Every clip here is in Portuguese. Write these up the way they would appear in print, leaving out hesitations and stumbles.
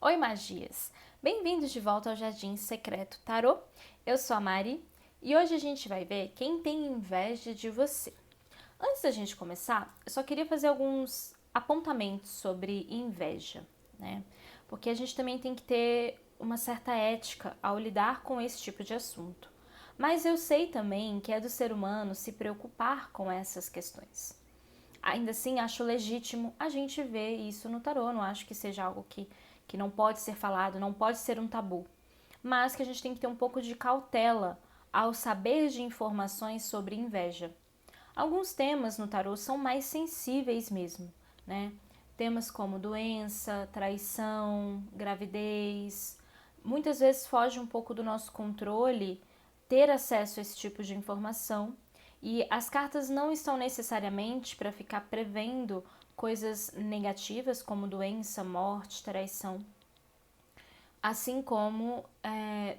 Oi, magias! Bem-vindos de volta ao Jardim Secreto Tarô. Eu sou a Mari e hoje a gente vai ver quem tem inveja de você. Antes da gente começar, eu só queria fazer alguns apontamentos sobre inveja, né? Porque a gente também tem que ter uma certa ética ao lidar com esse tipo de assunto. Mas eu sei também que é do ser humano se preocupar com essas questões. Ainda assim, acho legítimo a gente ver isso no tarô, não acho que seja algo que não pode ser falado, não pode ser um tabu, mas que a gente tem que ter um pouco de cautela ao saber de informações sobre inveja. Alguns temas no tarô são mais sensíveis mesmo, né? Temas como doença, traição, gravidez, muitas vezes foge um pouco do nosso controle ter acesso a esse tipo de informação. E as cartas não estão necessariamente para ficar prevendo coisas negativas como doença, morte, traição. Assim como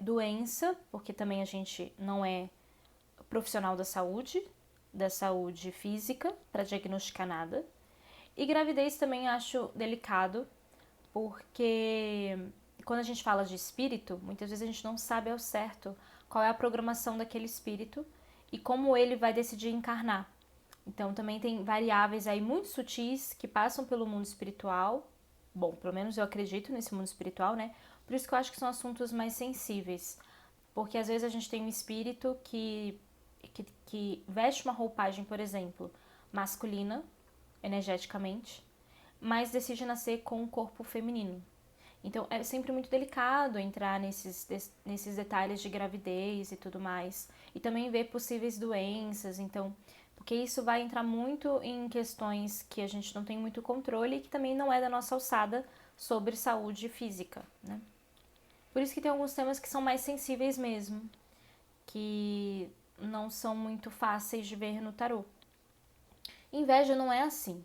doença, porque também a gente não é profissional da saúde física, para diagnosticar nada. E gravidez também acho delicado, porque quando a gente fala de espírito, muitas vezes a gente não sabe ao certo qual é a programação daquele espírito e como ele vai decidir encarnar. Então também tem variáveis aí muito sutis que passam pelo mundo espiritual. Bom, pelo menos eu acredito nesse mundo espiritual, né? Por isso que eu acho que são assuntos mais sensíveis. Porque às vezes a gente tem um espírito que veste uma roupagem, por exemplo, masculina, energeticamente, mas decide nascer com um corpo feminino. Então é sempre muito delicado entrar nesses detalhes de gravidez e tudo mais. E também ver possíveis doenças, então, porque isso vai entrar muito em questões que a gente não tem muito controle e que também não é da nossa alçada sobre saúde física, né? Por isso que tem alguns temas que são mais sensíveis mesmo, que não são muito fáceis de ver no tarô. Inveja não é assim.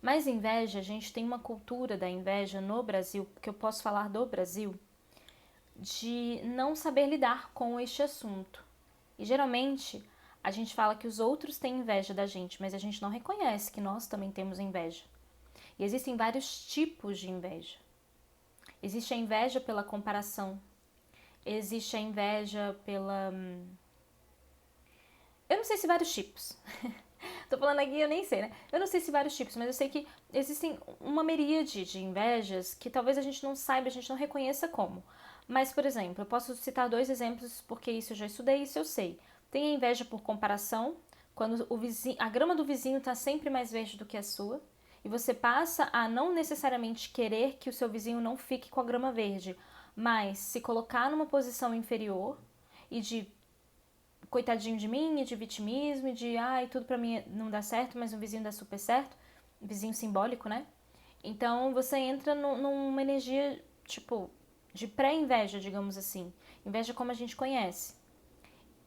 Mas inveja, a gente tem uma cultura da inveja no Brasil, porque eu posso falar do Brasil, de não saber lidar com este assunto. E geralmente a gente fala que os outros têm inveja da gente, mas a gente não reconhece que nós também temos inveja. E existem vários tipos de inveja. Existe a inveja pela comparação, existe a inveja pela. Eu não sei se vários tipos. Tô falando aqui, eu nem sei, né? Eu não sei se vários tipos, mas eu sei que existem uma miríade de invejas que talvez a gente não saiba, a gente não reconheça como. Mas, por exemplo, eu posso citar dois exemplos porque isso eu já estudei, isso eu sei. Tem a inveja por comparação, quando a grama do vizinho está sempre mais verde do que a sua, e você passa a não necessariamente querer que o seu vizinho não fique com a grama verde, mas se colocar numa posição inferior e de coitadinho de mim, e de vitimismo, e de ai, tudo pra mim não dá certo, mas o vizinho dá super certo. Vizinho simbólico, né? Então você entra numa energia, tipo, de pré-inveja, digamos assim. Inveja como a gente conhece.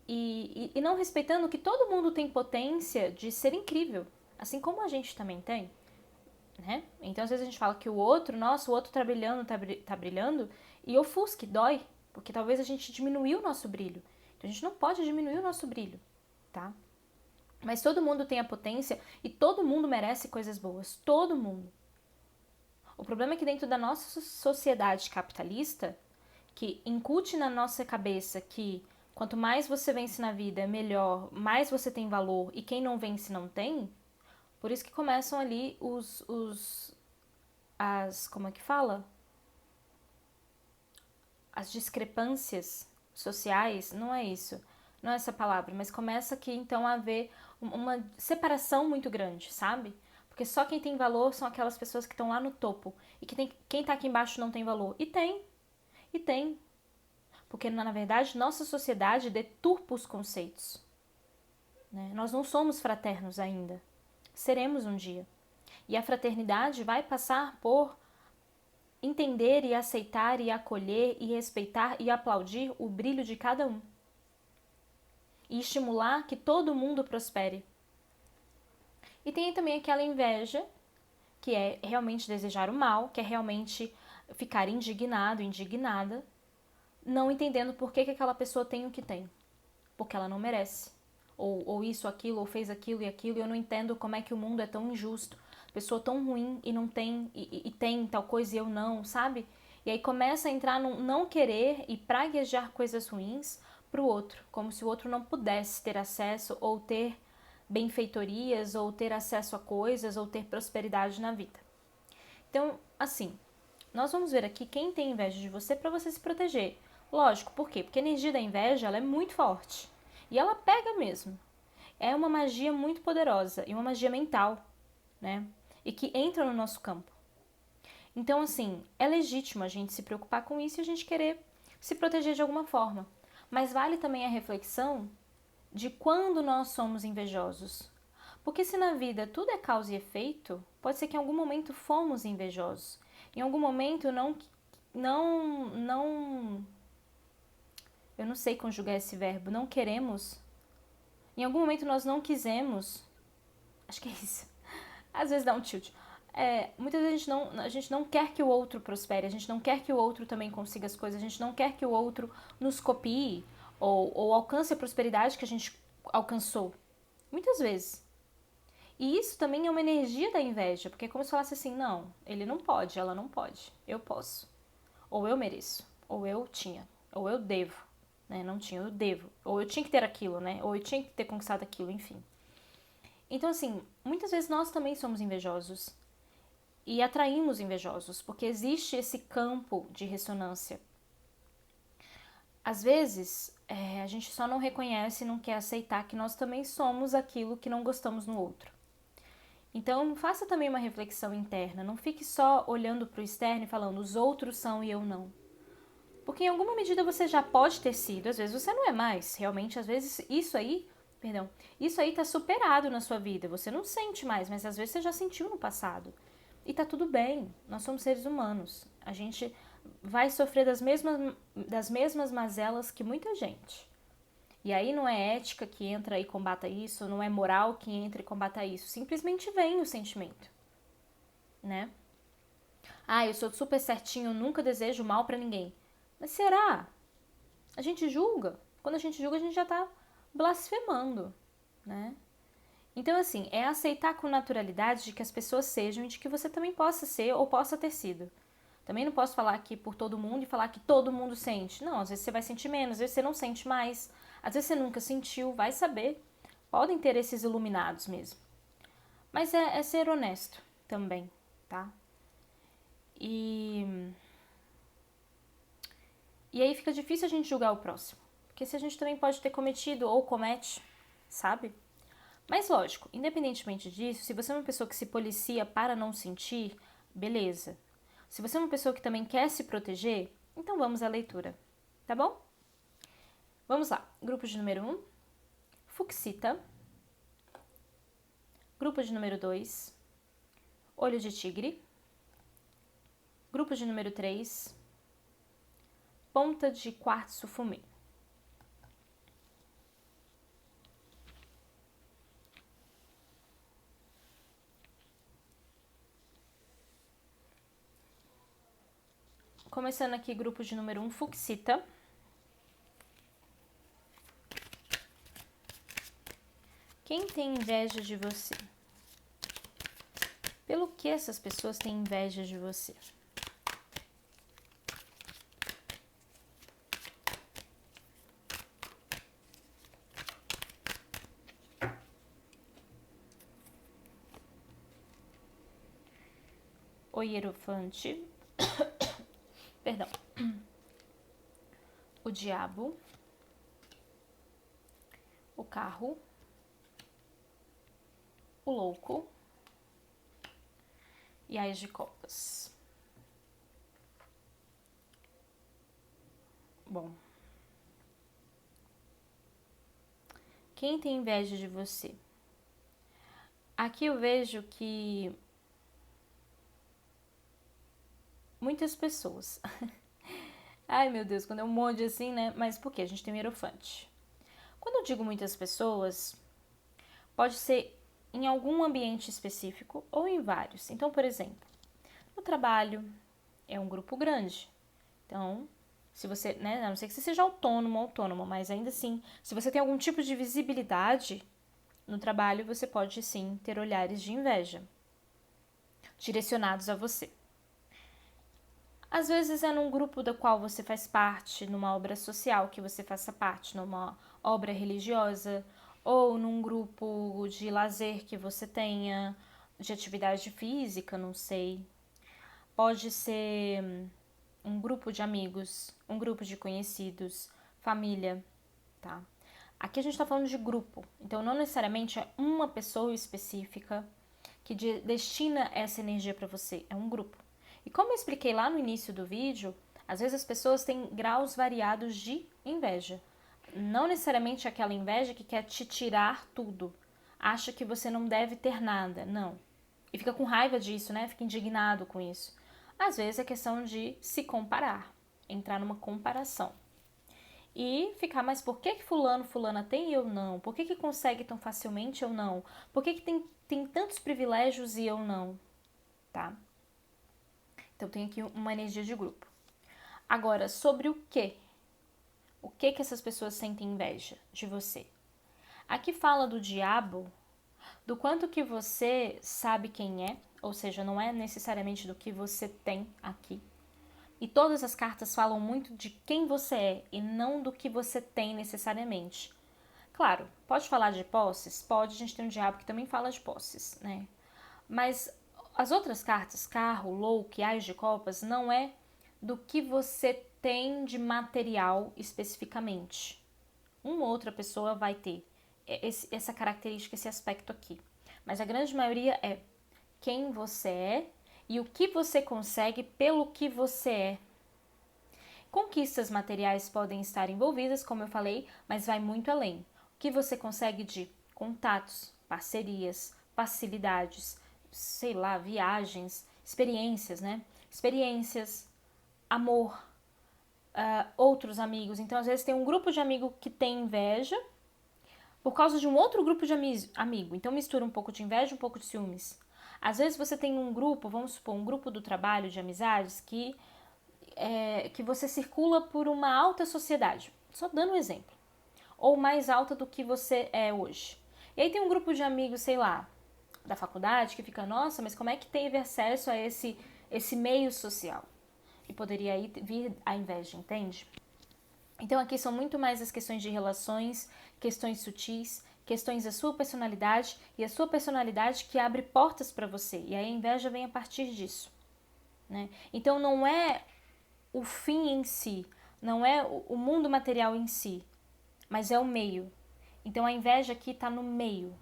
E não respeitando que todo mundo tem potência de ser incrível, assim como a gente também tem, né? Então às vezes a gente fala que o outro, nossa, o outro tá brilhando, e ofusca, dói, porque talvez a gente diminuiu o nosso brilho. Então a gente não pode diminuir o nosso brilho, tá? Mas todo mundo tem a potência e todo mundo merece coisas boas, todo mundo. O problema é que dentro da nossa sociedade capitalista, que incute na nossa cabeça que quanto mais você vence na vida, melhor, mais você tem valor e quem não vence não tem, por isso que começam ali como é que fala? As discrepâncias sociais, não é isso, não é essa palavra, mas começa aqui então a haver uma separação muito grande, sabe? Porque só quem tem valor são aquelas pessoas que estão lá no topo e quem tá aqui embaixo não tem valor. E tem. Porque na verdade nossa sociedade deturpa os conceitos, né? Nós não somos fraternos ainda. Seremos um dia. E a fraternidade vai passar por entender e aceitar e acolher e respeitar e aplaudir o brilho de cada um e estimular que todo mundo prospere. E tem também aquela inveja, que é realmente desejar o mal, que é realmente ficar indignado, indignada, não entendendo por que aquela pessoa tem o que tem, porque ela não merece. Ou isso, aquilo, ou fez aquilo e aquilo, e eu não entendo como é que o mundo é tão injusto. Pessoa tão ruim e não tem, e tem tal coisa e eu não, sabe? E aí começa a entrar num não querer e praguejar coisas ruins para o outro, como se o outro não pudesse ter acesso ou ter benfeitorias ou ter acesso a coisas ou ter prosperidade na vida. Então, assim, nós vamos ver aqui quem tem inveja de você para você se proteger. Lógico, por quê? Porque a energia da inveja ela é muito forte e ela pega mesmo. É uma magia muito poderosa e uma magia mental, né? E que entra no nosso campo. Então, assim, é legítimo a gente se preocupar com isso e a gente querer se proteger de alguma forma. Mas vale também a reflexão de quando nós somos invejosos. Porque se na vida tudo é causa e efeito, pode ser que em algum momento fomos invejosos. Em algum momento eu não sei conjugar esse verbo, não queremos. Em algum momento nós não quisemos, acho que é isso. Às vezes dá um tilt. Muitas vezes a gente não quer que o outro prospere, a gente não quer que o outro também consiga as coisas, a gente não quer que o outro nos copie ou alcance a prosperidade que a gente alcançou. Muitas vezes. E isso também é uma energia da inveja, porque é como se falasse assim, não, ele não pode, ela não pode, eu posso. Ou eu mereço, ou eu tinha, ou eu devo, né? Não tinha, eu devo. Ou eu tinha que ter aquilo, né? Ou eu tinha que ter conquistado aquilo, enfim. Então, assim, muitas vezes nós também somos invejosos e atraímos invejosos, porque existe esse campo de ressonância. Às vezes, a gente só não reconhece e não quer aceitar que nós também somos aquilo que não gostamos no outro. Então, faça também uma reflexão interna, não fique só olhando para o externo e falando os outros são e eu não. Porque em alguma medida você já pode ter sido, às vezes você não é mais, realmente, às vezes isso aí tá superado na sua vida, você não sente mais, mas às vezes você já sentiu no passado. E tá tudo bem, nós somos seres humanos, a gente vai sofrer das mesmas mazelas que muita gente. E aí não é ética que entra e combata isso, não é moral que entra e combata isso, simplesmente vem o sentimento, né? Ah, eu sou super certinho, eu nunca desejo mal pra ninguém. Mas será? A gente julga. Quando a gente julga, a gente já tá blasfemando, né? Então, assim, é aceitar com naturalidade de que as pessoas sejam e de que você também possa ser ou possa ter sido. Também não posso falar aqui por todo mundo e falar que todo mundo sente. Não, às vezes você vai sentir menos, às vezes você não sente mais, às vezes você nunca sentiu, vai saber. Podem ter esses iluminados mesmo. Mas é ser honesto também, tá? E aí fica difícil a gente julgar o próximo. Porque se a gente também pode ter cometido ou comete, sabe? Mas lógico, independentemente disso, se você é uma pessoa que se policia para não sentir, beleza. Se você é uma pessoa que também quer se proteger, então vamos à leitura, tá bom? Vamos lá. Grupo de número 1, Fuxita. Grupo de número 2, Olho de Tigre. Grupo de número 3, Ponta de Quartzo Fumê. Começando aqui, grupo de número 1, Fuxita. Quem tem inveja de você? Pelo que essas pessoas têm inveja de você? O Hierofante. Perdão. O Diabo. O Carro. O Louco. E Ais de Copas. Bom. Quem tem inveja de você? Aqui eu vejo que muitas pessoas. Ai, meu Deus, quando é um monte assim, né? Mas por quê? A gente tem um hierofante. Quando eu digo muitas pessoas, pode ser em algum ambiente específico ou em vários. Então, por exemplo, no trabalho é um grupo grande. Então, se você, né, a não ser que você seja autônomo, mas ainda assim, se você tem algum tipo de visibilidade no trabalho, você pode sim ter olhares de inveja direcionados a você. Às vezes é num grupo do qual você faz parte, numa obra social que você faça parte, numa obra religiosa, ou num grupo de lazer que você tenha, de atividade física, não sei. Pode ser um grupo de amigos, um grupo de conhecidos, família, tá? Aqui a gente tá falando de grupo, então não necessariamente é uma pessoa específica que destina essa energia para você, é um grupo. E como eu expliquei lá no início do vídeo, às vezes as pessoas têm graus variados de inveja. Não necessariamente aquela inveja que quer te tirar tudo, acha que você não deve ter nada, não. E fica com raiva disso, né? Fica indignado com isso. Às vezes é questão de se comparar, entrar numa comparação. E ficar, mas por que fulana tem e eu não? Por que consegue tão facilmente eu não? Por que tem tantos privilégios e eu não? Tá? Então tem aqui uma energia de grupo. Agora, sobre o quê? O que essas pessoas sentem inveja de você? Aqui fala do diabo, do quanto que você sabe quem é, ou seja, não é necessariamente do que você tem aqui. E todas as cartas falam muito de quem você é e não do que você tem necessariamente. Claro, pode falar de posses? Pode, a gente tem um diabo que também fala de posses, né? Mas as outras cartas, carro, louco e ás de copas, não é do que você tem de material especificamente. Uma outra pessoa vai ter essa característica, esse aspecto aqui. Mas a grande maioria é quem você é e o que você consegue pelo que você é. Conquistas materiais podem estar envolvidas, como eu falei, mas vai muito além. O que você consegue de contatos, parcerias, facilidades, sei lá, viagens, experiências, né? Experiências, amor, outros amigos. Então, às vezes, tem um grupo de amigo que tem inveja por causa de um outro grupo de amigo. Então, mistura um pouco de inveja, um pouco de ciúmes. Às vezes, você tem um grupo, vamos supor, um grupo do trabalho de amizades que você circula por uma alta sociedade. Só dando um exemplo. Ou mais alta do que você é hoje. E aí tem um grupo de amigos, sei lá, da faculdade que fica, nossa, mas como é que teve acesso a esse meio social? E poderia aí vir a inveja, entende? Então aqui são muito mais as questões de relações, questões sutis, questões da sua personalidade e a sua personalidade que abre portas para você. E aí a inveja vem a partir disso, né? Então não é o fim em si, não é o mundo material em si, mas é o meio. Então a inveja aqui está no meio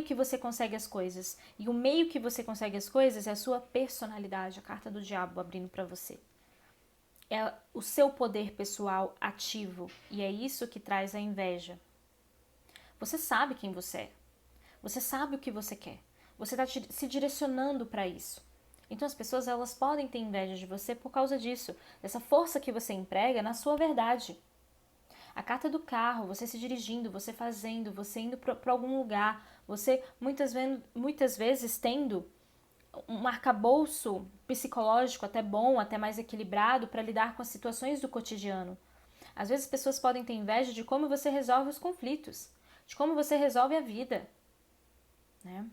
que você consegue as coisas. E o meio que você consegue as coisas é a sua personalidade, a carta do diabo abrindo para você. É o seu poder pessoal ativo e é isso que traz a inveja. Você sabe quem você é. Você sabe o que você quer. Você está se direcionando para isso. Então as pessoas elas podem ter inveja de você por causa disso, dessa força que você emprega na sua verdade. A carta do carro, você se dirigindo, você fazendo, você indo para algum lugar, você muitas vezes tendo um arcabouço psicológico até bom, até mais equilibrado para lidar com as situações do cotidiano. Às vezes as pessoas podem ter inveja de como você resolve os conflitos, de como você resolve a vida, né?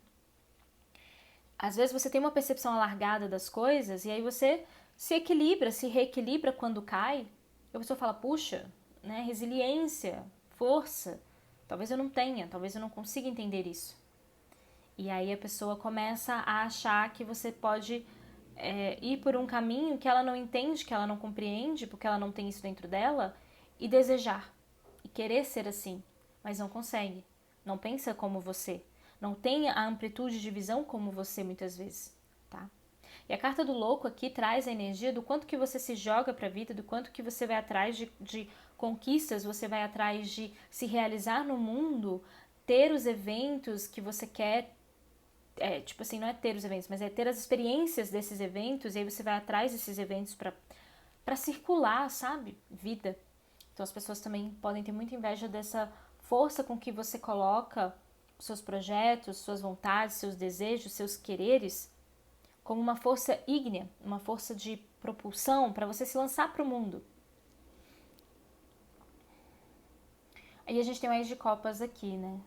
Às vezes você tem uma percepção alargada das coisas e aí você se equilibra, se reequilibra quando cai. E a pessoa fala, puxa, né, resiliência, força, talvez eu não tenha, talvez eu não consiga entender isso. E aí a pessoa começa a achar que você pode ir por um caminho que ela não entende, que ela não compreende, porque ela não tem isso dentro dela, e desejar, e querer ser assim, mas não consegue, não pensa como você, não tem a amplitude de visão como você muitas vezes, tá? E a carta do louco aqui traz a energia do quanto que você se joga para a vida, do quanto que você vai atrás de conquistas, você vai atrás de se realizar no mundo, ter os eventos que você quer, tipo assim, não é ter os eventos, mas é ter as experiências desses eventos, e aí você vai atrás desses eventos para circular, sabe? Vida. Então as pessoas também podem ter muita inveja dessa força com que você coloca seus projetos, suas vontades, seus desejos, seus quereres, como uma força ígnea, uma força de propulsão para você se lançar para o mundo. Aí a gente tem o Ás de Copas aqui, né?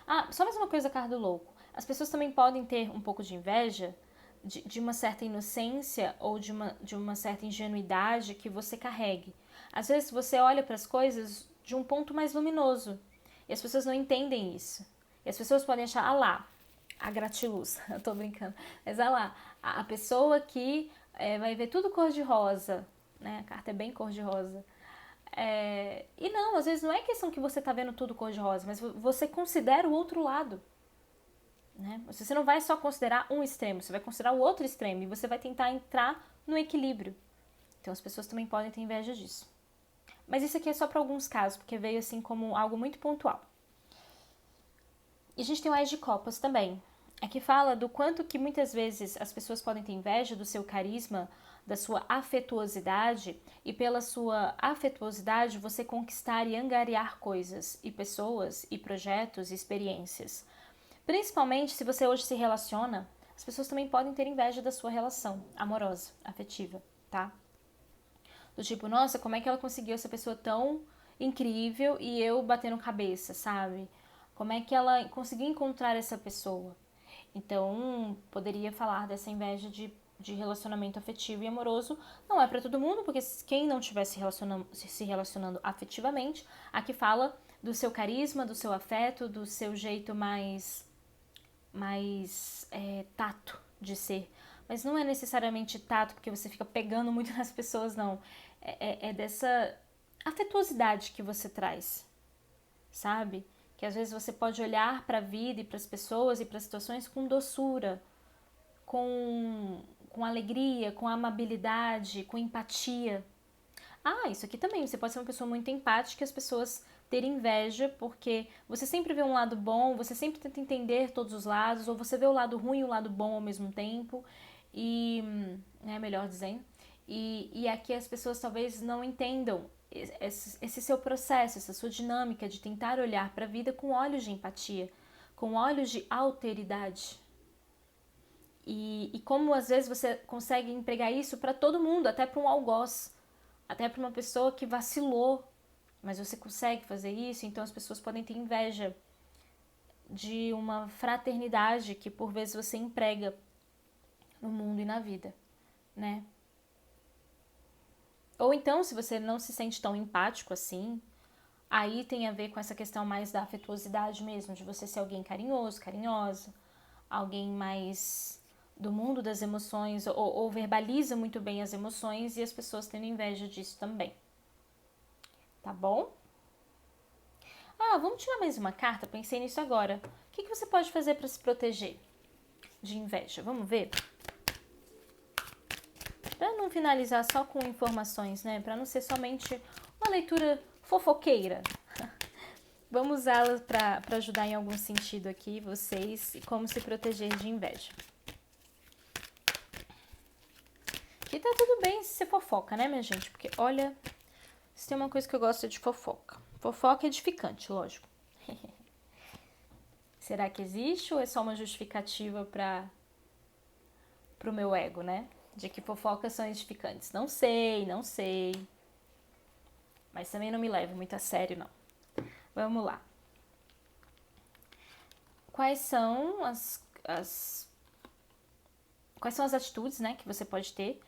Ah, só mais uma coisa, carta do louco. As pessoas também podem ter um pouco de inveja de uma certa inocência ou de uma certa ingenuidade que você carregue. Às vezes você olha para as coisas de um ponto mais luminoso e as pessoas não entendem isso. E as pessoas podem achar, ah lá, a gratiluz, eu tô brincando, mas ah lá, a pessoa que vai ver tudo cor-de-rosa, né? A carta é bem cor-de-rosa. E não, às vezes não é questão que você tá vendo tudo cor-de-rosa, mas você considera o outro lado. Né? Você não vai só considerar um extremo, você vai considerar o outro extremo e você vai tentar entrar no equilíbrio. Então as pessoas também podem ter inveja disso. Mas isso aqui é só para alguns casos, porque veio assim como algo muito pontual. E a gente tem o Ás de Copas também. Aqui fala do quanto que muitas vezes as pessoas podem ter inveja do seu carisma, da sua afetuosidade, e pela sua afetuosidade você conquistar e angariar coisas, e pessoas, e projetos, e experiências. Principalmente se você hoje se relaciona, as pessoas também podem ter inveja da sua relação amorosa, afetiva, tá? Do tipo, nossa, como é que ela conseguiu essa pessoa tão incrível e eu batendo cabeça, sabe? Como é que ela conseguiu encontrar essa pessoa? Então, poderia falar dessa inveja de relacionamento afetivo e amoroso. Não é para todo mundo, porque quem não estiver se relacionando afetivamente, aqui fala do seu carisma, do seu afeto, do seu jeito mais tato de ser. Mas não é necessariamente tato porque você fica pegando muito nas pessoas, não. É dessa afetuosidade que você traz, sabe? Que às vezes você pode olhar para a vida e para as pessoas e para as situações com doçura, com alegria, com amabilidade, com empatia. Ah, isso aqui também, você pode ser uma pessoa muito empática e as pessoas terem inveja, porque você sempre vê um lado bom, você sempre tenta entender todos os lados, ou você vê o lado ruim e o lado bom ao mesmo tempo, e, né, melhor dizendo, e aqui as pessoas talvez não entendam esse seu processo, essa sua dinâmica de tentar olhar para a vida com olhos de empatia, com olhos de alteridade. E como às vezes você consegue empregar isso para todo mundo, até para um algoz, até para uma pessoa que vacilou, mas você consegue fazer isso, então as pessoas podem ter inveja de uma fraternidade que por vezes você emprega no mundo e na vida, né? Ou então, se você não se sente tão empático assim, aí tem a ver com essa questão mais da afetuosidade mesmo, de você ser alguém carinhoso, carinhosa, alguém mais do mundo das emoções, ou verbaliza muito bem as emoções e as pessoas tendo inveja disso também. Tá bom? Ah, vamos tirar mais uma carta? Pensei nisso agora. O que você pode fazer para se proteger de inveja? Vamos ver? Para não finalizar só com informações, né? Para não ser somente uma leitura fofoqueira. Vamos usá-la para ajudar em algum sentido aqui vocês e como se proteger de inveja. E tá tudo bem se você fofoca, né, minha gente? Porque, olha, se tem uma coisa que eu gosto é de fofoca. Fofoca é edificante, lógico. Será que existe ou é só uma justificativa para o meu ego, né? De que fofocas são edificantes. Não sei. Mas também não me levo muito a sério, não. Vamos lá. Quais são quais são as atitudes, né, que você pode ter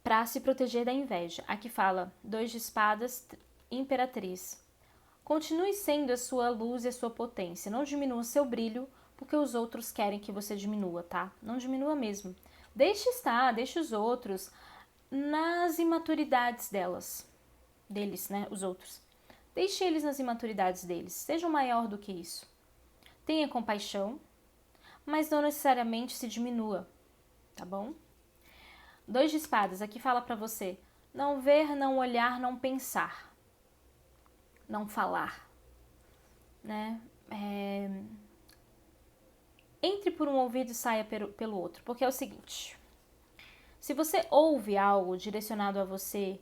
para se proteger da inveja? Aqui fala 2 de espadas, imperatriz. Continue sendo a sua luz e a sua potência. Não diminua seu brilho porque os outros querem que você diminua, tá? Não diminua mesmo. Deixe estar, deixe os outros nas imaturidades deles, né, os outros. Deixe eles nas imaturidades deles. Sejam maior do que isso. Tenha compaixão, mas não necessariamente se diminua, tá bom? 2 de espadas, aqui fala pra você, não ver, não olhar, não pensar, não falar, né? Entre por um ouvido e saia pelo outro, porque é o seguinte, se você ouve algo direcionado a você,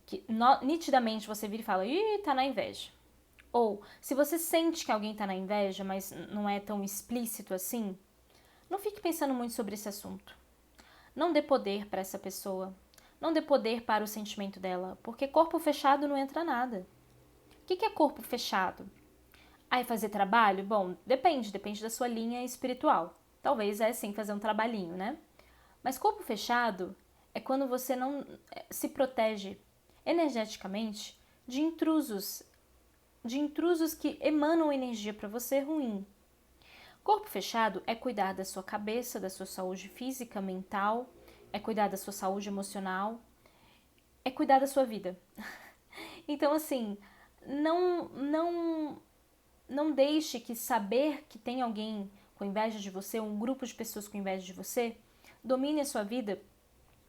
que nitidamente você vira e fala, ih, tá na inveja, ou se você sente que alguém tá na inveja, mas não é tão explícito assim, não fique pensando muito sobre esse assunto. Não dê poder para essa pessoa. Não dê poder para o sentimento dela, porque corpo fechado não entra nada. O que é corpo fechado? Ah, é fazer trabalho? Bom, depende da sua linha espiritual. Talvez sim fazer um trabalhinho, né? Mas corpo fechado é quando você não se protege energeticamente de intrusos que emanam energia para você ruim. Corpo fechado é cuidar da sua cabeça, da sua saúde física, mental, é cuidar da sua saúde emocional, é cuidar da sua vida. Então, assim, não deixe que saber que tem alguém com inveja de você, um grupo de pessoas com inveja de você, domine a sua vida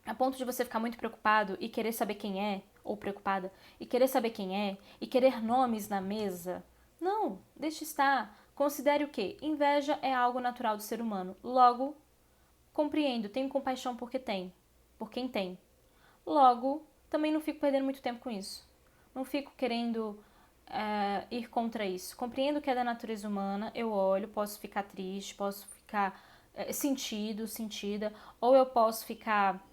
a ponto de você ficar muito preocupado e querer saber quem é, ou preocupada, e querer saber quem é, e querer nomes na mesa. Não, deixe estar. Considere o quê? Inveja é algo natural do ser humano. Logo, compreendo, tenho compaixão por quem tem. Logo, também não fico perdendo muito tempo com isso. Não fico querendo ir contra isso. Compreendo que é da natureza humana, eu olho, posso ficar triste, posso ficar sentida, ou eu posso ficar,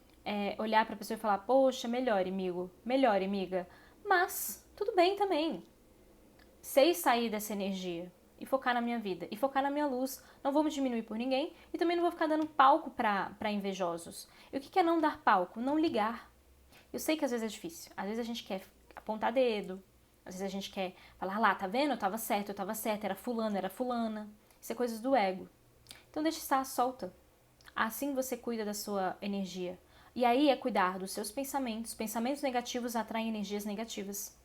olhar pra pessoa e falar, poxa, melhore, amigo, melhore, amiga. Mas, tudo bem também. Sei sair dessa energia e focar na minha vida, e focar na minha luz. Não vou me diminuir por ninguém e também não vou ficar dando palco pra invejosos. E o que é não dar palco? Não ligar. Eu sei que às vezes é difícil. Às vezes a gente quer apontar dedo. Às vezes a gente quer falar, lá, tá vendo? Eu tava certa, era fulano, era fulana. Isso é coisas do ego. Então deixa estar, solta. Assim você cuida da sua energia. E aí é cuidar dos seus pensamentos. Pensamentos negativos atraem energias negativas,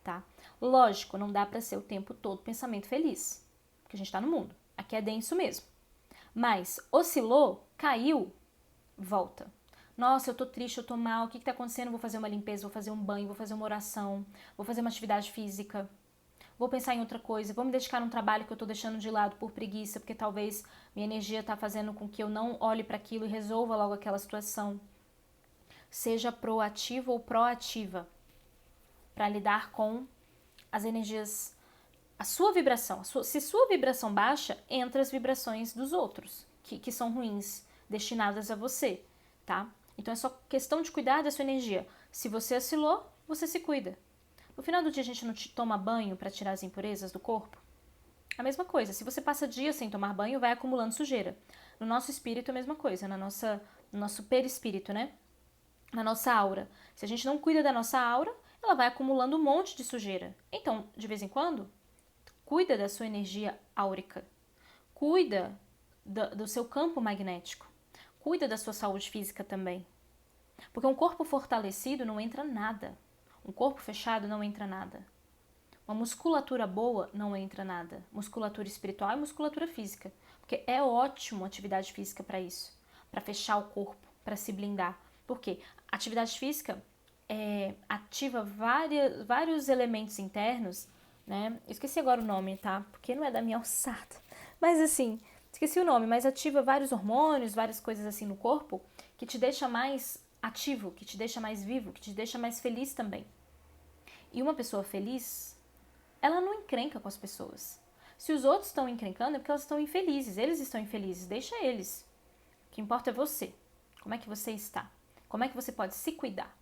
tá? Lógico, não dá pra ser o tempo todo pensamento feliz. Porque a gente tá no mundo. Aqui é denso mesmo. Mas oscilou, caiu, volta. Nossa, eu tô triste, eu tô mal, o que tá acontecendo? Vou fazer uma limpeza, vou fazer um banho, vou fazer uma oração, vou fazer uma atividade física, vou pensar em outra coisa, vou me dedicar num trabalho que eu tô deixando de lado por preguiça, porque talvez minha energia tá fazendo com que eu não olhe para aquilo e resolva logo aquela situação. Seja proativo ou proativa para lidar com as energias, a sua vibração. Se sua vibração baixa, entra as vibrações dos outros, que são ruins, destinadas a você, tá? Então é só questão de cuidar da sua energia. Se você oscilou, você se cuida. No final do dia a gente não toma banho para tirar as impurezas do corpo? A mesma coisa. Se você passa dias sem tomar banho, vai acumulando sujeira. No nosso espírito é a mesma coisa, no nosso perispírito, né? Na nossa aura. Se a gente não cuida da nossa aura, ela vai acumulando um monte de sujeira. Então, de vez em quando, cuida da sua energia áurica. Cuida do seu campo magnético. Cuida da sua saúde física também. Porque um corpo fortalecido não entra nada. Um corpo fechado não entra nada. Uma musculatura boa não entra nada. Musculatura espiritual e musculatura física. Porque é ótimo atividade física para isso. Para fechar o corpo, para se blindar. Por quê? Atividade física ativa vários elementos internos, né? Eu esqueci agora o nome, tá? Porque não é da minha alçada. Mas assim, esqueci o nome, mas ativa vários hormônios, várias coisas assim no corpo que te deixa mais ativo, que te deixa mais vivo, que te deixa mais feliz também. E uma pessoa feliz, ela não encrenca com as pessoas. Se os outros estão encrencando é porque elas estão infelizes, eles estão infelizes, deixa eles. O que importa é você. Como é que você está? Como é que você pode se cuidar?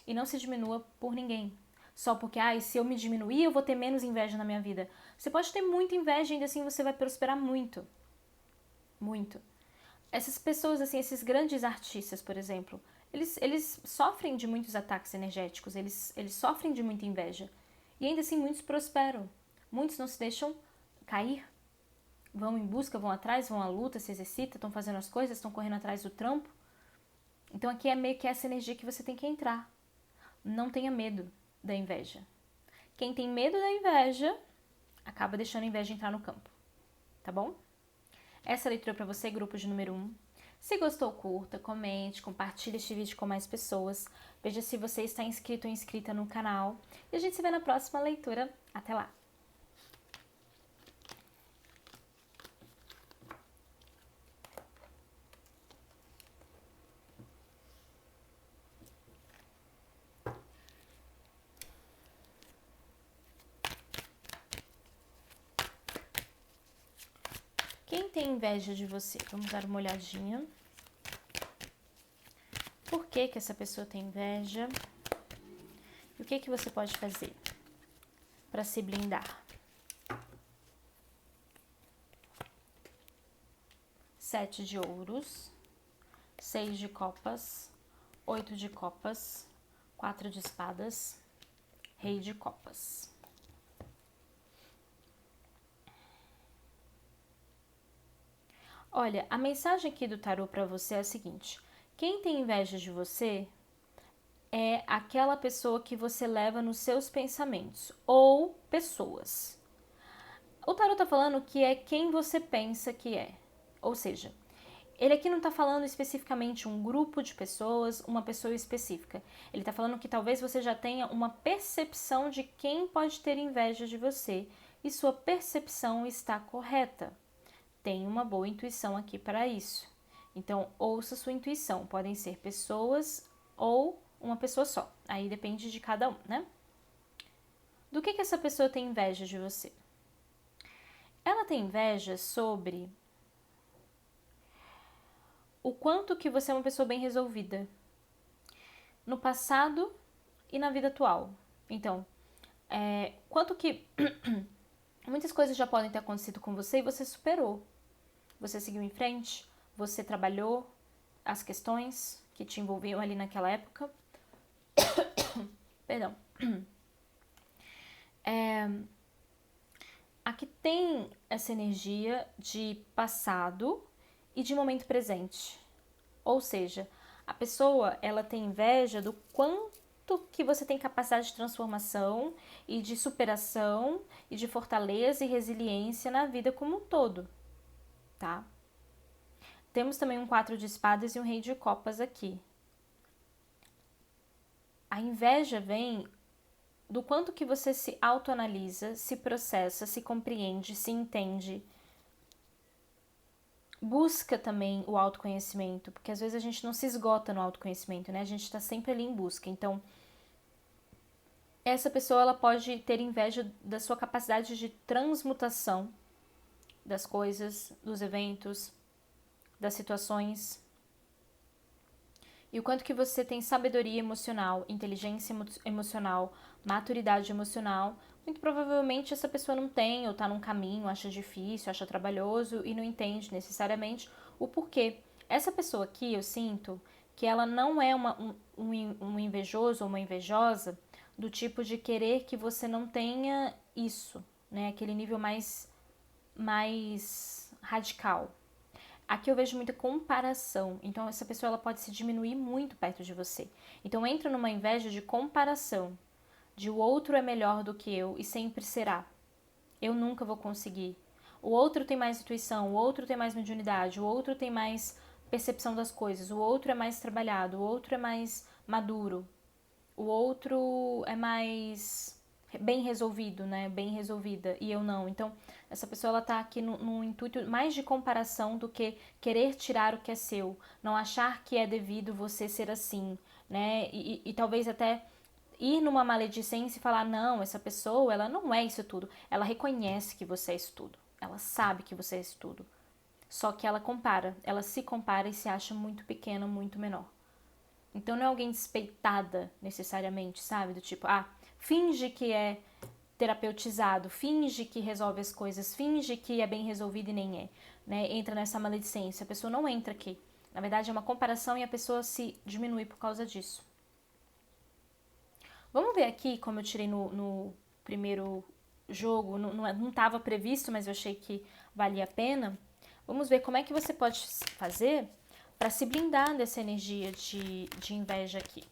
E não se diminua por ninguém. Só porque, se eu me diminuir, eu vou ter menos inveja na minha vida. Você pode ter muita inveja e ainda assim você vai prosperar muito. Muito. Essas pessoas, assim, esses grandes artistas, por exemplo, eles sofrem de muitos ataques energéticos, eles sofrem de muita inveja. E ainda assim muitos prosperam. Muitos não se deixam cair. Vão em busca, vão atrás, vão à luta, se exercitam, estão fazendo as coisas, estão correndo atrás do trampo. Então aqui é meio que essa energia que você tem que entrar. Não tenha medo da inveja. Quem tem medo da inveja acaba deixando a inveja entrar no campo. Tá bom? Essa leitura é para você, grupo de número 1. Se gostou, curta, comente, compartilhe este vídeo com mais pessoas. Veja se você está inscrito ou inscrita no canal. E a gente se vê na próxima leitura. Até lá! Quem tem inveja de você? Vamos dar uma olhadinha. Por que essa pessoa tem inveja? E o que você pode fazer para se blindar? 7 de ouros, 6 de copas, 8 de copas, 4 de espadas, rei de copas. Olha, a mensagem aqui do tarô para você é a seguinte: quem tem inveja de você é aquela pessoa que você leva nos seus pensamentos ou pessoas. O tarô tá falando que é quem você pensa que é. Ou seja, ele aqui não tá falando especificamente um grupo de pessoas, uma pessoa específica. Ele tá falando que talvez você já tenha uma percepção de quem pode ter inveja de você e sua percepção está correta. Tem uma boa intuição aqui para isso. Então, ouça sua intuição. Podem ser pessoas ou uma pessoa só. Aí depende de cada um, né? Do que essa pessoa tem inveja de você? Ela tem inveja sobre o quanto que você é uma pessoa bem resolvida no passado e na vida atual. Então, quanto que muitas coisas já podem ter acontecido com você e você superou. Você seguiu em frente, você trabalhou as questões que te envolviam ali naquela época. Perdão. Aqui tem essa energia de passado e de momento presente. Ou seja, a pessoa, ela tem inveja do quanto que você tem capacidade de transformação e de superação e de fortaleza e resiliência na vida como um todo, tá? Temos também um 4 de espadas e um rei de copas aqui. A inveja vem do quanto que você se autoanalisa, se processa, se compreende, se entende. Busca também o autoconhecimento, porque às vezes a gente não se esgota no autoconhecimento, né? A gente tá sempre ali em busca. Então, essa pessoa, ela pode ter inveja da sua capacidade de transmutação das coisas, dos eventos, das situações. E o quanto que você tem sabedoria emocional, inteligência emocional, maturidade emocional. Muito provavelmente essa pessoa não tem, ou tá num caminho, acha difícil, acha trabalhoso e não entende necessariamente o porquê. Essa pessoa aqui, eu sinto que ela não é um invejoso ou uma invejosa do tipo de querer que você não tenha isso, né? Aquele nível mais radical. Aqui eu vejo muita comparação, então essa pessoa ela pode se diminuir muito perto de você. Então entra numa inveja de comparação, de o outro é melhor do que eu e sempre será. Eu nunca vou conseguir. O outro tem mais intuição, o outro tem mais mediunidade, o outro tem mais percepção das coisas, o outro é mais trabalhado, o outro é mais maduro, o outro é mais bem resolvido, né? Bem resolvida, e eu não. Então, essa pessoa ela tá aqui num intuito mais de comparação do que querer tirar o que é seu, não achar que é devido você ser assim, né? E talvez até ir numa maledicência e falar, não, essa pessoa, ela não é isso tudo. Ela reconhece que você é isso tudo. Ela sabe que você é isso tudo. Só que ela compara, ela se compara e se acha muito pequena, muito menor. Então não é alguém despeitada necessariamente, sabe? Do tipo, finge que é terapeutizado, finge que resolve as coisas, finge que é bem resolvido e nem é, né? Entra nessa maledicência, a pessoa não entra aqui. Na verdade é uma comparação e a pessoa se diminui por causa disso. Vamos ver aqui, como eu tirei no primeiro jogo, não estava previsto, mas eu achei que valia a pena. Vamos ver como é que você pode fazer para se blindar dessa energia de inveja aqui.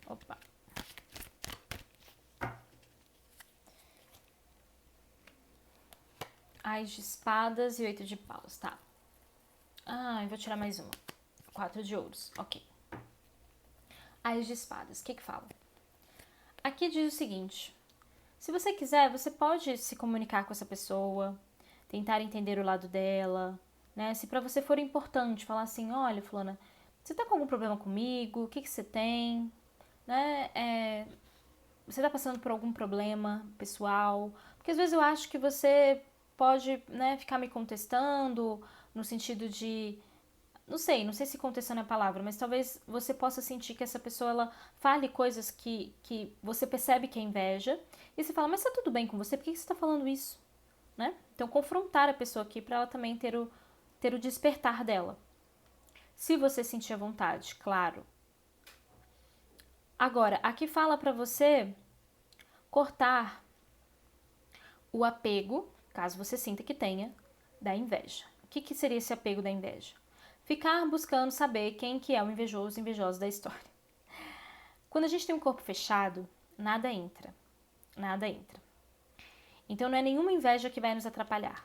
Opa. Ás de espadas e 8 de paus, tá. Eu vou tirar mais uma. 4 de ouros, ok. Ás de espadas, o que fala? Aqui diz o seguinte: se você quiser, você pode se comunicar com essa pessoa, tentar entender o lado dela, né? Se pra você for importante, falar assim, olha, fulana, você tá com algum problema comigo? O que você tem? Né? Você tá passando por algum problema pessoal? Porque às vezes eu acho que você pode, né, ficar me contestando no sentido de... Não sei se contestando é a palavra, mas talvez você possa sentir que essa pessoa, ela fale coisas que você percebe que é inveja, e você fala, mas tá tudo bem com você? Por que você tá falando isso? Né? Então, confrontar a pessoa aqui para ela também ter o despertar dela. Se você sentir a vontade, claro. Agora, aqui fala para você cortar o apego, caso você sinta que tenha, da inveja. O que seria esse apego da inveja? Ficar buscando saber quem que é o invejoso, invejosa da história. Quando a gente tem um corpo fechado, nada entra. Nada entra. Então não é nenhuma inveja que vai nos atrapalhar.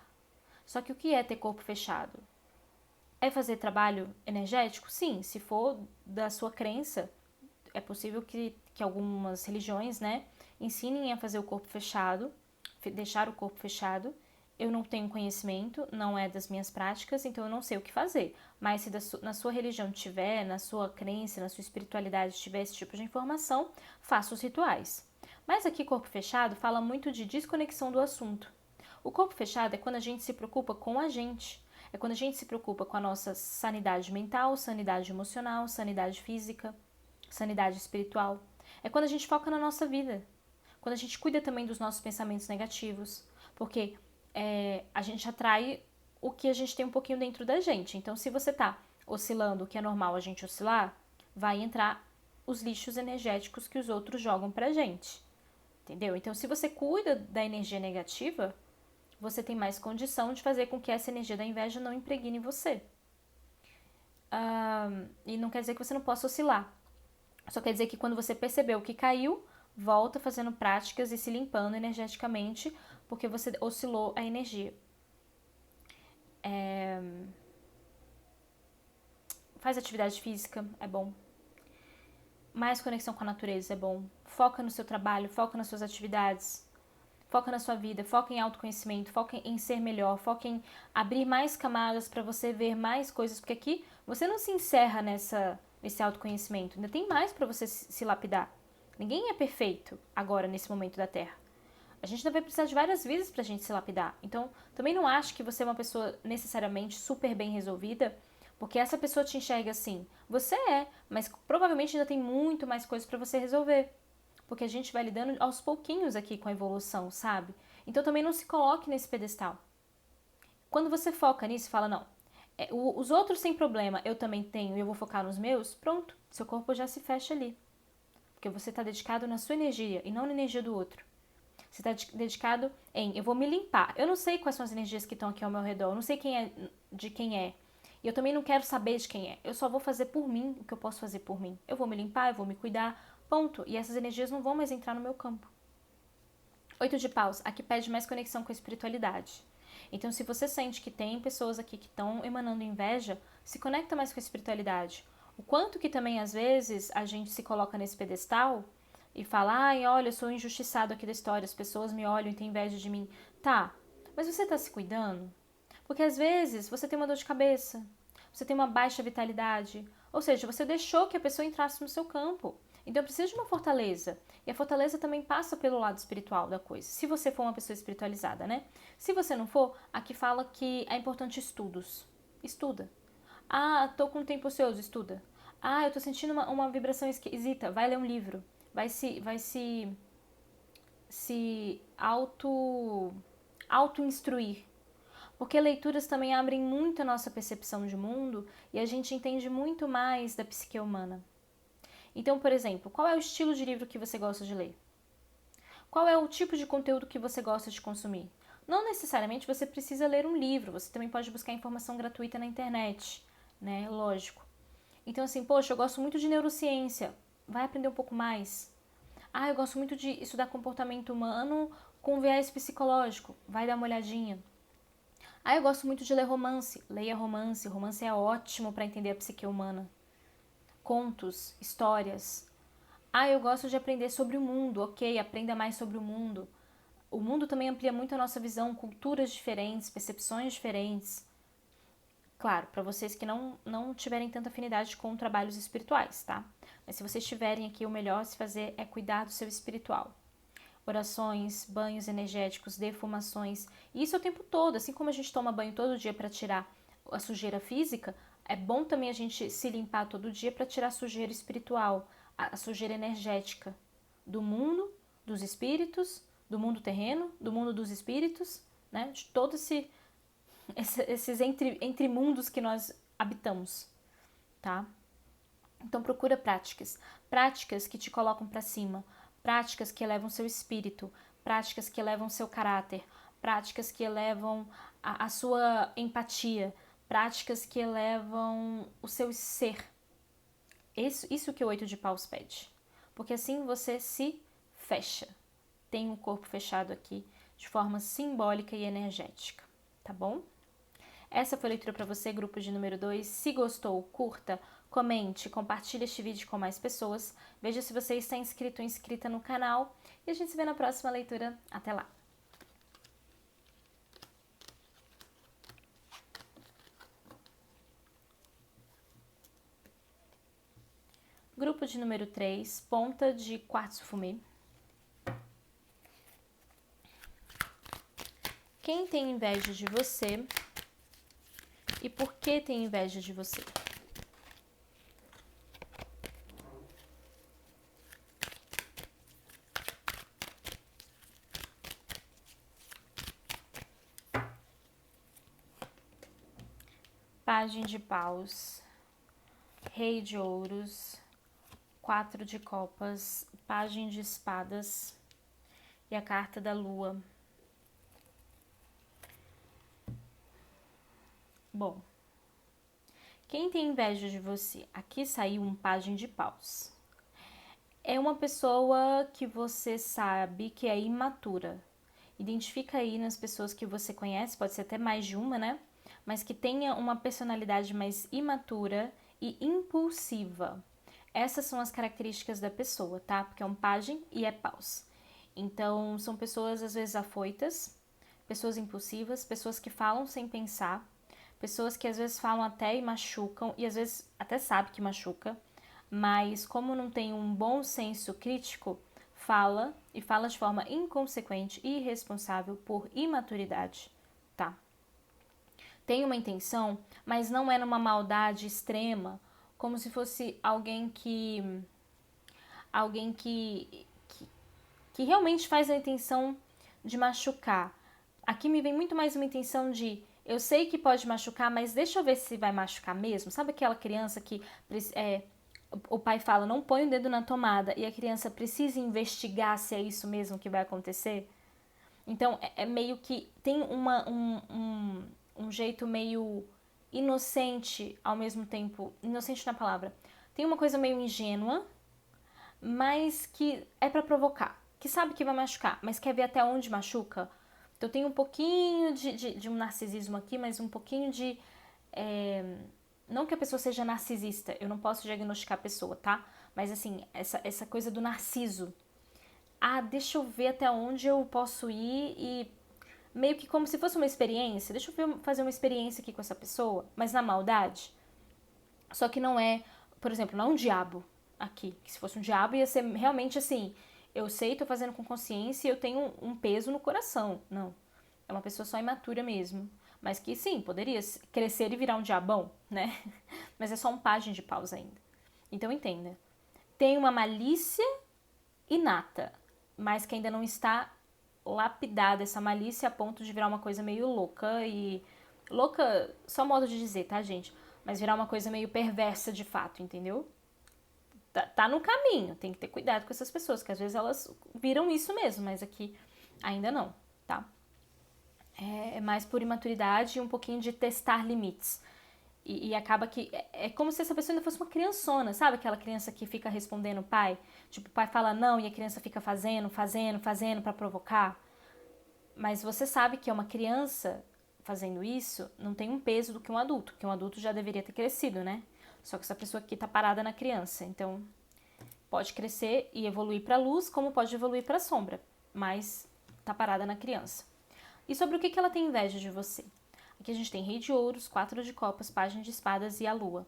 Só que o que é ter corpo fechado? É fazer trabalho energético? Sim, se for da sua crença, é possível que algumas religiões, né, ensinem a fazer o corpo fechado, deixar o corpo fechado. Eu não tenho conhecimento, não é das minhas práticas, então eu não sei o que fazer. Mas se na sua religião tiver, na sua crença, na sua espiritualidade tiver esse tipo de informação, faça os rituais. Mas aqui, corpo fechado, fala muito de desconexão do assunto. O corpo fechado é quando a gente se preocupa com a gente. É quando a gente se preocupa com a nossa sanidade mental, sanidade emocional, sanidade física, sanidade espiritual. É quando a gente foca na nossa vida. Quando a gente cuida também dos nossos pensamentos negativos. Porque a gente atrai o que a gente tem um pouquinho dentro da gente. Então, se você tá oscilando, o que é normal a gente oscilar, vai entrar os lixos energéticos que os outros jogam pra gente. Entendeu? Então, se você cuida da energia negativa, você tem mais condição de fazer com que essa energia da inveja não impregne você. E não quer dizer que você não possa oscilar. Só quer dizer que quando você percebeu que caiu, volta fazendo práticas e se limpando energeticamente, porque você oscilou a energia. Faz atividade física, é bom. Mais conexão com a natureza, é bom. Foca no seu trabalho, foca nas suas atividades. Foca na sua vida, foca em autoconhecimento, foca em ser melhor, foca em abrir mais camadas para você ver mais coisas, porque aqui você não se encerra nesse autoconhecimento, ainda tem mais para você se lapidar. Ninguém é perfeito agora, nesse momento da Terra. A gente ainda vai precisar de várias vidas pra gente se lapidar. Então, também não acho que você é uma pessoa necessariamente super bem resolvida, porque essa pessoa te enxerga assim. Você é, mas provavelmente ainda tem muito mais coisas para você resolver. Porque a gente vai lidando aos pouquinhos aqui com a evolução, sabe? Então também não se coloque nesse pedestal. Quando você foca nisso e fala, não, os outros têm problema, eu também tenho e eu vou focar nos meus, pronto, seu corpo já se fecha ali. Porque você está dedicado na sua energia e não na energia do outro. Você está dedicado em, eu vou me limpar. Eu não sei quais são as energias que estão aqui ao meu redor, eu não sei de quem é. E eu também não quero saber de quem é. Eu só vou fazer por mim o que eu posso fazer por mim. Eu vou me limpar, eu vou me cuidar, ponto. E essas energias não vão mais entrar no meu campo. 8 de paus, aqui pede mais conexão com a espiritualidade. Então, se você sente que tem pessoas aqui que estão emanando inveja, se conecta mais com a espiritualidade. O quanto que também, às vezes, a gente se coloca nesse pedestal e fala, ai, olha, eu sou injustiçado aqui da história, as pessoas me olham e têm inveja de mim. Tá, mas você tá se cuidando? Porque, às vezes, você tem uma dor de cabeça, você tem uma baixa vitalidade, ou seja, você deixou que a pessoa entrasse no seu campo. Então precisa de uma fortaleza. E a fortaleza também passa pelo lado espiritual da coisa. Se você for uma pessoa espiritualizada, né? Se você não for, aqui fala que é importante estudos. Estuda. Ah, tô com tempo ocioso, estuda. Ah, eu tô sentindo uma vibração esquisita, vai ler um livro. Vai se auto-instruir. Porque leituras também abrem muito a nossa percepção de mundo e a gente entende muito mais da psique humana. Então, por exemplo, qual é o estilo de livro que você gosta de ler? Qual é o tipo de conteúdo que você gosta de consumir? Não necessariamente você precisa ler um livro, você também pode buscar informação gratuita na internet, né? Lógico. Então, assim, poxa, eu gosto muito de neurociência, vai aprender um pouco mais. Ah, eu gosto muito de estudar comportamento humano com viés psicológico, vai dar uma olhadinha. Ah, eu gosto muito de ler romance, leia romance, romance é ótimo para entender a psique humana. Contos, histórias. Ah, eu gosto de aprender sobre o mundo, ok, aprenda mais sobre o mundo. O mundo também amplia muito a nossa visão, culturas diferentes, percepções diferentes. Claro, para vocês que não tiverem tanta afinidade com trabalhos espirituais, tá? Mas se vocês tiverem aqui, o melhor a se fazer é cuidar do seu espiritual. Orações, banhos energéticos, defumações, e isso é o tempo todo. Assim como a gente toma banho todo dia para tirar a sujeira física, é bom também a gente se limpar todo dia para tirar a sujeira espiritual, a sujeira energética do mundo, dos espíritos, do mundo terreno, do mundo dos espíritos, né? De todos esses entre mundos que nós habitamos, tá? Então procura práticas que te colocam para cima, práticas que elevam seu espírito, práticas que elevam seu caráter, práticas que elevam a sua empatia, práticas que elevam o seu ser. Isso que o 8 de paus pede. Porque assim você se fecha. Tem um corpo fechado aqui de forma simbólica e energética, tá bom? Essa foi a leitura para você, grupo de número 2. Se gostou, curta, comente, compartilhe este vídeo com mais pessoas. Veja se você está inscrito ou inscrita no canal. E a gente se vê na próxima leitura. Até lá! Grupo de número 3, ponta de quartzo fumê. Quem tem inveja de você e por que tem inveja de você? Pagem de paus, rei de ouros, 4 de copas, pagem de espadas e a carta da lua. Bom, quem tem inveja de você? Aqui saiu um pagem de paus. É uma pessoa que você sabe que é imatura. Identifica aí nas pessoas que você conhece, pode ser até mais de uma, né? Mas que tenha uma personalidade mais imatura e impulsiva. Essas são as características da pessoa, tá? Porque é um pajem e é paus. Então, são pessoas às vezes afoitas, pessoas impulsivas, pessoas que falam sem pensar, pessoas que às vezes falam até e machucam, e às vezes até sabe que machuca, mas como não tem um bom senso crítico, fala e fala de forma inconsequente e irresponsável por imaturidade, tá? Tem uma intenção, mas não é numa maldade extrema, como se fosse alguém que realmente faz a intenção de machucar. Aqui me vem muito mais uma intenção de eu sei que pode machucar, mas deixa eu ver se vai machucar mesmo. Sabe aquela criança que o pai fala, não põe o dedo na tomada, e a criança precisa investigar se é isso mesmo que vai acontecer? Então, é meio que tem um jeito meio inocente, ao mesmo tempo, inocente na palavra, tem uma coisa meio ingênua, mas que é pra provocar, que sabe que vai machucar, mas quer ver até onde machuca. Então tem um pouquinho de um narcisismo aqui, mas um pouquinho de... não que a pessoa seja narcisista, eu não posso diagnosticar a pessoa, tá? Mas assim, essa coisa do narciso. Ah, deixa eu ver até onde eu posso ir e meio que como se fosse uma experiência. Deixa eu fazer uma experiência aqui com essa pessoa, mas na maldade. Só que não é, por exemplo, não é um diabo aqui. Que se fosse um diabo ia ser realmente assim, eu sei, tô fazendo com consciência e eu tenho um peso no coração. Não. É uma pessoa só imatura mesmo. Mas que sim, poderia crescer e virar um diabão, né? Mas é só um pajem de paus ainda. Então entenda. Tem uma malícia inata, mas que ainda não está lapidada essa malícia a ponto de virar uma coisa meio louca e... Louca, só modo de dizer, tá, gente? Mas virar uma coisa meio perversa de fato, entendeu? Tá no caminho, tem que ter cuidado com essas pessoas, que às vezes elas viram isso mesmo, mas aqui ainda não, tá? É mais por imaturidade e um pouquinho de testar limites. E acaba que é como se essa pessoa ainda fosse uma criançona, sabe? Aquela criança que fica respondendo o pai. Tipo, o pai fala não e a criança fica fazendo pra provocar. Mas você sabe que é uma criança fazendo isso, não tem um peso do que um adulto, porque um adulto já deveria ter crescido, né? Só que essa pessoa aqui tá parada na criança, então pode crescer e evoluir pra luz, como pode evoluir pra sombra, mas tá parada na criança. E sobre o que ela tem inveja de você? Aqui a gente tem rei de ouros, 4 de copas, página de espadas e a lua.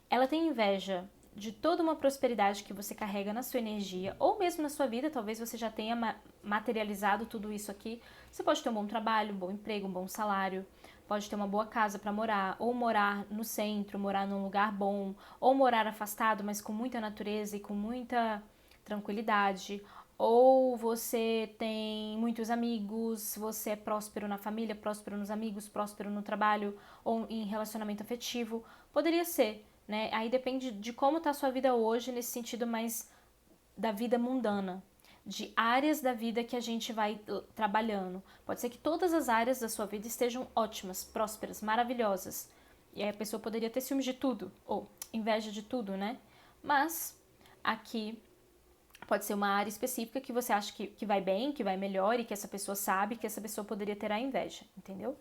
Ela tem inveja de toda uma prosperidade que você carrega na sua energia, ou mesmo na sua vida, talvez você já tenha materializado tudo isso aqui. Você pode ter um bom trabalho, um bom emprego, um bom salário, pode ter uma boa casa para morar, ou morar no centro, morar num lugar bom, ou morar afastado, mas com muita natureza e com muita tranquilidade, ou você tem muitos amigos, você é próspero na família, próspero nos amigos, próspero no trabalho ou em relacionamento afetivo. Poderia ser, né? Aí depende de como tá a sua vida hoje, nesse sentido mais da vida mundana, de áreas da vida que a gente vai trabalhando. Pode ser que todas as áreas da sua vida estejam ótimas, prósperas, maravilhosas. E aí a pessoa poderia ter ciúmes de tudo, ou inveja de tudo, né? Mas aqui pode ser uma área específica que você acha que vai bem, que vai melhor e que essa pessoa sabe que essa pessoa poderia ter a inveja, entendeu?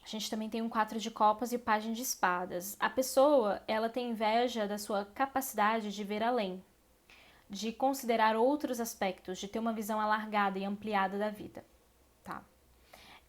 A gente também tem um 4 de copas e o pajem de espadas. A pessoa, ela tem inveja da sua capacidade de ver além, de considerar outros aspectos, de ter uma visão alargada e ampliada da vida, tá?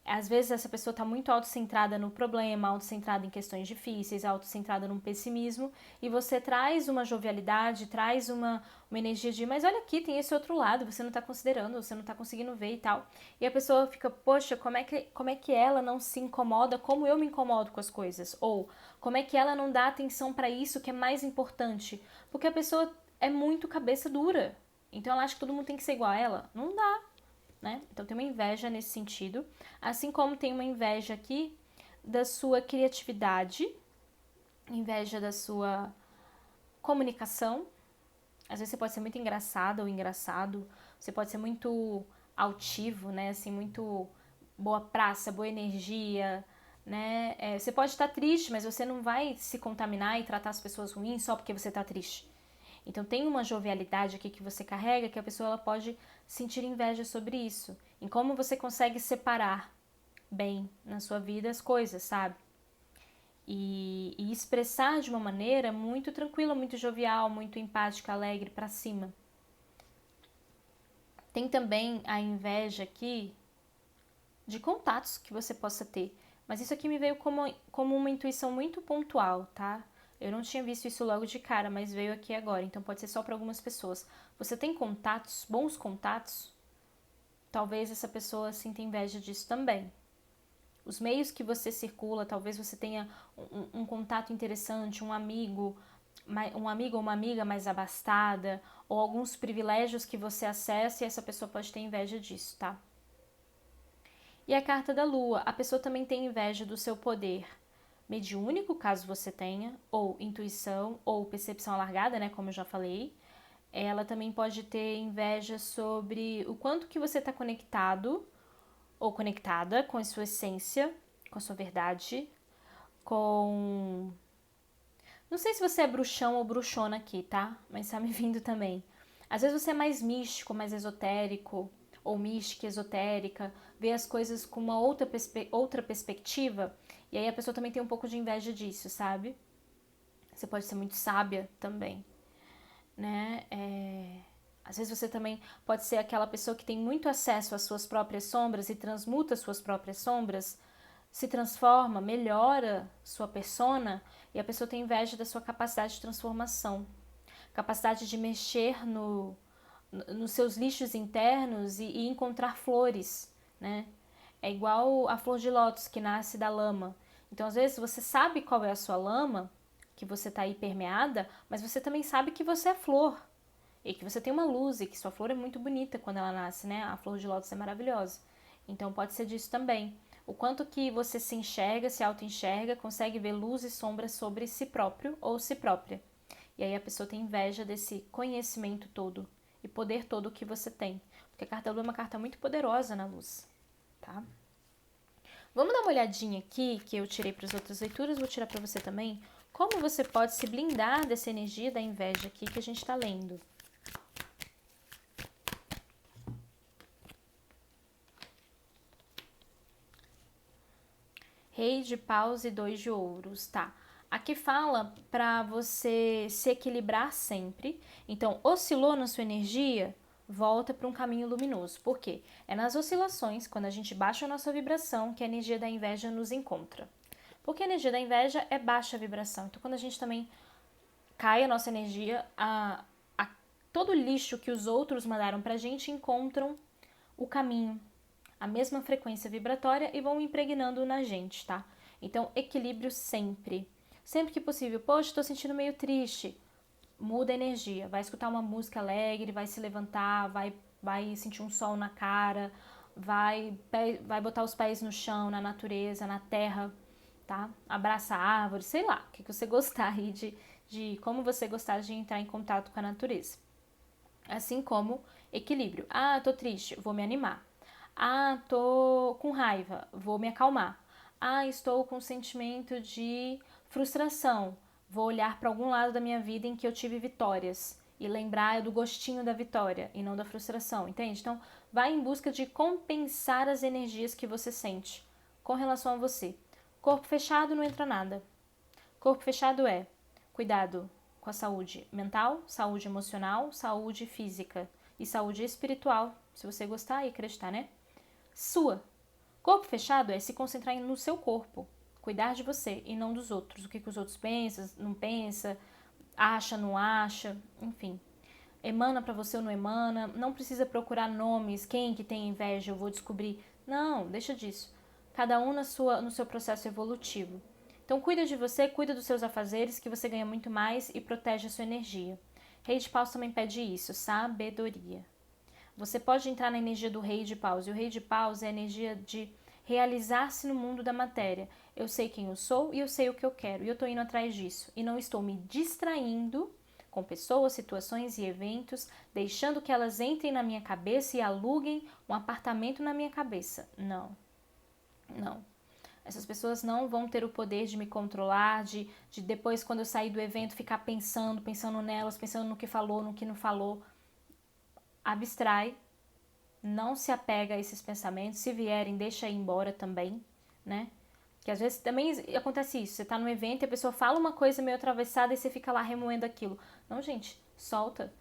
Às vezes essa pessoa está muito autocentrada no problema, autocentrada em questões difíceis, autocentrada num pessimismo, e você traz uma jovialidade, traz uma energia de, mas olha aqui, tem esse outro lado, você não está considerando, você não está conseguindo ver e tal. E a pessoa fica, poxa, como é que ela não se incomoda como eu me incomodo com as coisas? Ou como é que ela não dá atenção para isso que é mais importante? Porque a pessoa é muito cabeça dura, então ela acha que todo mundo tem que ser igual a ela. Não dá. Né? Então tem uma inveja nesse sentido, assim como tem uma inveja aqui da sua criatividade, inveja da sua comunicação. Às vezes você pode ser muito engraçada ou engraçado, você pode ser muito altivo, né? Assim, muito boa praça, boa energia, né? Você pode estar triste, mas você não vai se contaminar e tratar as pessoas ruins só porque você está triste. Então tem uma jovialidade aqui que você carrega que a pessoa ela pode sentir inveja sobre isso. Em como você consegue separar bem na sua vida as coisas, sabe? E expressar de uma maneira muito tranquila, muito jovial, muito empática, alegre, pra cima. Tem também a inveja aqui de contatos que você possa ter. Mas isso aqui me veio como uma intuição muito pontual, tá? Eu não tinha visto isso logo de cara, mas veio aqui agora, então pode ser só para algumas pessoas. Você tem contatos, bons contatos? Talvez essa pessoa sinta inveja disso também. Os meios que você circula, talvez você tenha um contato interessante, um amigo ou uma amiga mais abastada, ou alguns privilégios que você acessa e essa pessoa pode ter inveja disso, tá? E a carta da lua, a pessoa também tem inveja do seu poder mediúnico, caso você tenha, ou intuição, ou percepção alargada, né, como eu já falei. Ela também pode ter inveja sobre o quanto que você está conectado ou conectada com a sua essência, com a sua verdade, com... Não sei se você é bruxão ou bruxona aqui, tá? Mas tá me vindo também. Às vezes você é mais místico, mais esotérico, ou mística, esotérica, vê as coisas com uma outra perspectiva, e aí a pessoa também tem um pouco de inveja disso, sabe? Você pode ser muito sábia também, né? Às vezes você também pode ser aquela pessoa que tem muito acesso às suas próprias sombras e transmuta suas próprias sombras, se transforma, melhora sua persona, e a pessoa tem inveja da sua capacidade de transformação, capacidade de mexer nos seus lixos internos e encontrar flores, né? É igual a flor de lótus que nasce da lama. Então, às vezes, você sabe qual é a sua lama, que você está aí permeada, mas você também sabe que você é flor e que você tem uma luz e que sua flor é muito bonita quando ela nasce, né? A flor de lótus é maravilhosa. Então, pode ser disso também. O quanto que você se enxerga, se auto-enxerga, consegue ver luz e sombra sobre si próprio ou si própria. E aí a pessoa tem inveja desse conhecimento todo e poder todo que você tem. Porque a carta da lua é uma carta muito poderosa na luz, tá? Vamos dar uma olhadinha aqui, que eu tirei para as outras leituras, vou tirar para você também, como você pode se blindar dessa energia da inveja aqui que a gente está lendo. Rei de paus e 2 de ouros, tá? Aqui fala para você se equilibrar sempre. Então, oscilou na sua energia, volta para um caminho luminoso. Por quê? É nas oscilações, quando a gente baixa a nossa vibração, que a energia da inveja nos encontra. Porque a energia da inveja é baixa vibração. Então, quando a gente também cai a nossa energia, todo lixo que os outros mandaram pra gente encontram o caminho, a mesma frequência vibratória e vão impregnando na gente, tá? Então, equilíbrio sempre. Sempre que possível. Poxa, tô sentindo meio triste. muda a energia. Vai escutar uma música alegre, vai se levantar, vai sentir um sol na cara, vai botar os pés no chão, na natureza, na terra, tá? Abraça a árvore, sei lá, o que você gostar aí de como você gostar de entrar em contato com a natureza. Assim como equilíbrio. Ah, tô triste, vou me animar. Ah, tô com raiva, vou me acalmar. Ah, estou com sentimento de frustração, vou olhar para algum lado da minha vida em que eu tive vitórias e lembrar do gostinho da vitória e não da frustração, entende? Então, vai em busca de compensar as energias que você sente com relação a você. Corpo fechado não entra nada. Corpo fechado é cuidado com a saúde mental, saúde emocional, saúde física e saúde espiritual, se você gostar e acreditar, né? Sua. Corpo fechado é se concentrar no seu corpo, cuidar de você e não dos outros. O que os outros pensam, não pensa, acha, não acha, enfim. Emana pra você ou não emana, não precisa procurar nomes, quem que tem inveja, eu vou descobrir. Não, deixa disso. Cada um no seu processo evolutivo. Então cuida de você, cuida dos seus afazeres, que você ganha muito mais e protege a sua energia. Rei de Paus também pede isso, sabedoria. Você pode entrar na energia do Rei de Paus, e o Rei de Paus é a energia de realizar-se no mundo da matéria. Eu sei quem eu sou e eu sei o que eu quero, e eu estou indo atrás disso. E não estou me distraindo com pessoas, situações e eventos, deixando que elas entrem na minha cabeça e aluguem um apartamento na minha cabeça. Não, não. Essas pessoas não vão ter o poder de me controlar, de depois, quando eu sair do evento, ficar pensando nelas, pensando no que falou, no que não falou. Abstrai, não se apega a esses pensamentos, se vierem, deixa ir embora também, né? Que às vezes também acontece isso, você tá num evento e a pessoa fala uma coisa meio atravessada e você fica lá remoendo aquilo. Não, gente, solta,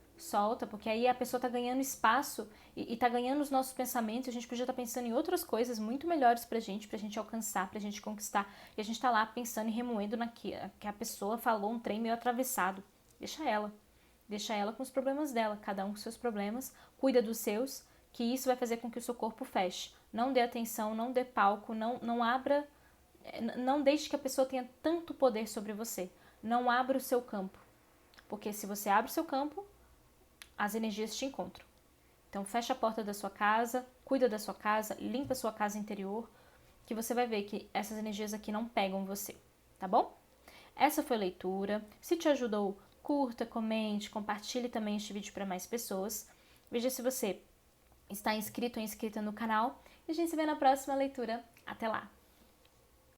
porque aí a pessoa tá ganhando espaço e tá ganhando os nossos pensamentos, a gente podia estar pensando em outras coisas muito melhores pra gente alcançar, pra gente conquistar, e a gente tá lá pensando e remoendo que a pessoa falou um trem meio atravessado. Deixa ela com os problemas dela, cada um com seus problemas, cuida dos seus, que isso vai fazer com que o seu corpo feche. Não dê atenção, não dê palco, não abra, não deixe que a pessoa tenha tanto poder sobre você. Não abra o seu campo, porque se você abre o seu campo, as energias te encontram. Então fecha a porta da sua casa, cuida da sua casa, limpa a sua casa interior, que você vai ver que essas energias aqui não pegam você, tá bom? Essa foi a leitura. Se te ajudou, curta, comente, compartilhe também este vídeo para mais pessoas. Veja se você está inscrito ou inscrita no canal. E a gente se vê na próxima leitura. Até lá!